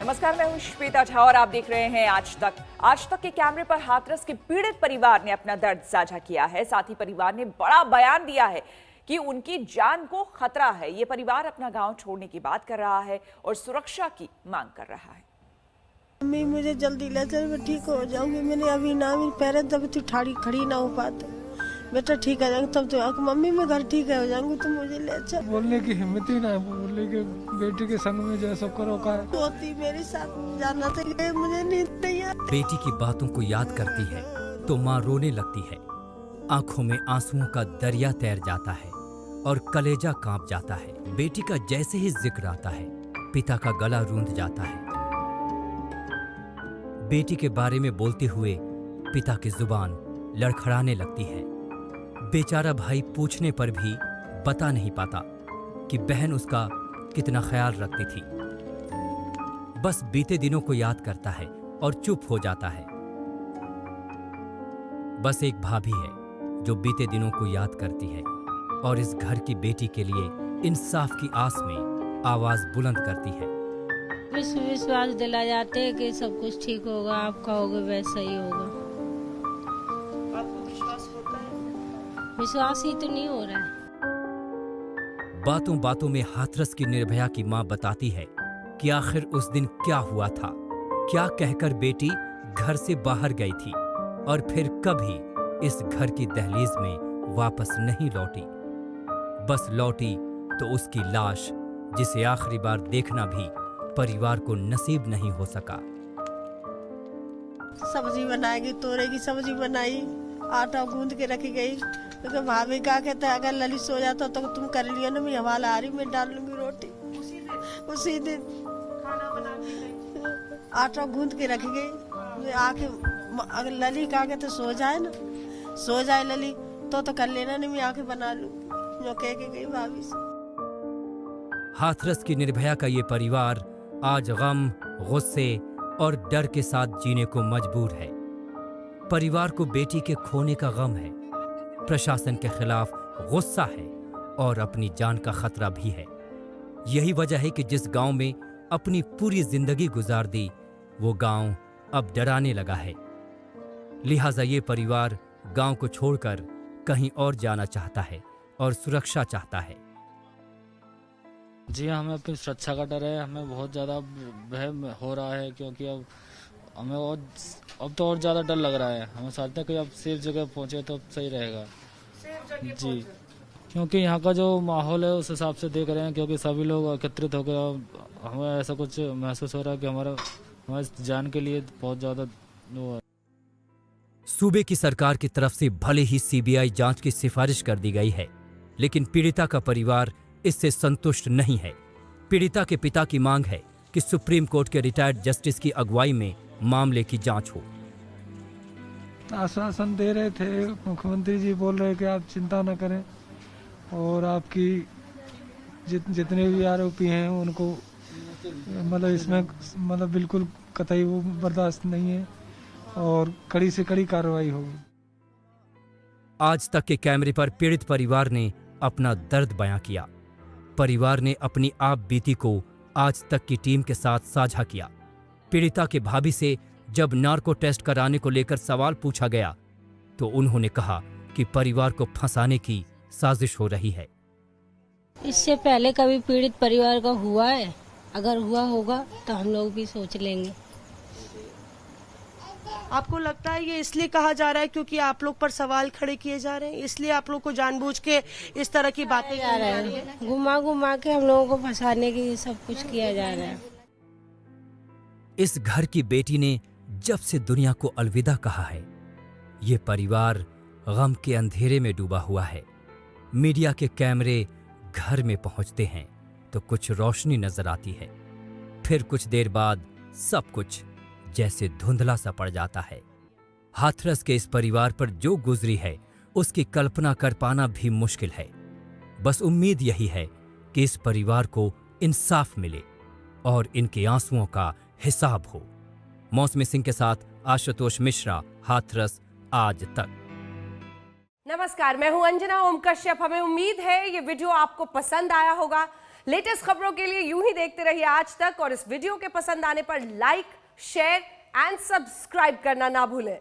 नमस्कार, मैं हूं श्वेता झा और आप देख रहे हैं आज तक। आज तक के कैमरे पर हाथरस के पीड़ित परिवार ने अपना दर्द साझा किया है। साथ ही परिवार ने बड़ा बयान दिया है कि उनकी जान को खतरा है। ये परिवार अपना गांव छोड़ने की बात कर रहा है और सुरक्षा की मांग कर रहा है। मम्मी मुझे जल्दी ले चल, मैं ठीक हो जाऊंगी। मैंने अभी ना मेरे पैर तब तू खड़ी ना हो पाते, बेटा ठीक है जाएंगे तब तो मम्मी मैं घर ठीक है हो जाऊंगी, तुम मुझे ले चल। बोलने की हिम्मत ही ना है, बोलने के बेटी के संग में जैसा करो का है। होती मेरे साथ जाना चाहिए, मुझे नींद नहीं आती। बेटी की बातों को याद करती है तो माँ रोने लगती है। आंखों में आंसुओं का दरिया तैर जाता है और कलेजा कांप जाता है। बेटी का जैसे ही जिक्र आता है पिता का गला रूंध जाता है। बेटी के बारे में बोलते हुए पिता की जुबान लड़खड़ाने लगती है। बेचारा भाई पूछने पर भी बता नहीं पाता कि बहन उसका कितना ख्याल रखती थी। बस बीते दिनों को याद करता है और चुप हो जाता है। बस एक भाभी है जो बीते दिनों को याद करती है और इस घर की बेटी के लिए इंसाफ की आस में आवाज बुलंद करती है। विश्वास दिला जाते हैं कि सब कुछ ठीक होगा, आप कहोगे वैसा ही होगा। आपको विश्वास होता है? विश्वास ही तो नहीं हो रहा है। बातों बातों में हाथरस की निर्भया की मां बताती है कि आखिर उस दिन क्या हुआ था, क्या कहकर बेटी घर से बाहर गई थी और फिर कभी इस घर की दहलीज में वापस नहीं लौटी। बस लौटी तो उसकी लाश, जिसे आखिरी बार देखना भी परिवार को नसीब नहीं हो सका। सब्जी बनाएगी, तोरे की सब्जी बनाई, आटा गूंद के रखी गई। तो भाभी क्या कहते हैं, अगर ललित सो जाता तो तुम कर लियो ना, मैं हवाला आ रही, मैं डाल लूंगी रोटी। उसी दिन खाना बना के आटा गूंद के रखी गई। आके अगर लली क्या कहते सो जाए ना, सो जाए लली तो कर लेना, नहीं मैं आके बना लूंगी, जो कह के गई भाभी से। हाथरस की निर्भया का ये परिवार आज गम, गुस्से और डर के साथ जीने को मजबूर है। परिवार को बेटी के खोने का गम है, प्रशासन के खिलाफ गुस्सा है और अपनी जान का खतरा भी है। यही वजह है कि जिस गांव में अपनी पूरी जिंदगी गुजार दी, वो गांव अब डराने लगा है। लिहाजा ये परिवार गांव को छोड़कर कहीं और जाना चाहता है और सुरक्षा चाहता है। जी हमें अपनी सुरक्षा का डर है, हमें बहुत ज़्यादा भय हो रहा है, क्योंकि अब हमें अब तो और ज़्यादा डर लग रहा है। हमें चाहते हैं कि अब सेफ जगह पहुंचे तो सही रहेगा जी, क्योंकि यहाँ का जो माहौल है उस हिसाब से देख रहे हैं, क्योंकि सभी लोग एकत्रित हो गए। हमें ऐसा कुछ महसूस हो रहा है कि हमारे जान के लिए बहुत ज़्यादा वो है। सूबे की सरकार की तरफ से भले ही सीबीआई जांच की सिफारिश कर दी गई है, लेकिन पीड़िता का परिवार इससे संतुष्ट नहीं है। पीड़िता के पिता की मांग है कि सुप्रीम कोर्ट के रिटायर्ड जस्टिस की अगुवाई में मामले की जांच हो। आश्वासन दे रहे थे, मुख्यमंत्री जी बोल रहे कि आप चिंता न करें और आपकी जितने भी आरोपी हैं उनको मतलब इसमें मतलब बिल्कुल कतई वो बर्दाश्त नहीं है और कड़ी से कड़ी कार्रवाई होगी। आज तक के कैमरे पर पीड़ित परिवार ने अपना दर्द बयां किया। परिवार ने अपनी आप बीती को आज तक की टीम के साथ साझा किया। पीड़िता के भाभी से जब नार्को टेस्ट कराने को लेकर सवाल पूछा गया तो उन्होंने कहा कि परिवार को फंसाने की साजिश हो रही है। इससे पहले कभी पीड़ित परिवार का हुआ है? अगर हुआ होगा तो हम लोग भी सोच लेंगे। आपको लगता है ये इसलिए कहा जा रहा है क्योंकि आप लोग पर सवाल खड़े किए जा रहे हैं, इसलिए आप लोग को जानबूझ के इस तरह की बातें जा रहा है, घुमा घुमा के हम लोगों को फंसाने की ये सब कुछ किया जा रहा है। इस घर की बेटी ने जब से दुनिया को अलविदा कहा है, ये परिवार गम के अंधेरे में डूबा हुआ है। मीडिया के कैमरे घर में पहुंचते हैं तो कुछ रोशनी नजर आती है, फिर कुछ देर बाद सब कुछ जैसे धुंधला सा पड़ जाता है। हाथरस के इस परिवार पर जो गुजरी है उसकी कल्पना कर पाना भी मुश्किल है। बस उम्मीद यही है कि इस परिवार को इंसाफ मिले और इनके आंसुओं का हिसाब हो। मौसमी सिंह के साथ आशुतोष मिश्रा, हाथरस आज तक। नमस्कार, मैं हूं अंजना ओम कश्यप। हमें उम्मीद है ये वीडियो आपको पसंद आया होगा। लेटेस्ट खबरों के लिए यूं ही देखते रहिए आज तक, और इस वीडियो के पसंद आने पर लाइक, शेयर एंड सब्सक्राइब करना ना भूलें।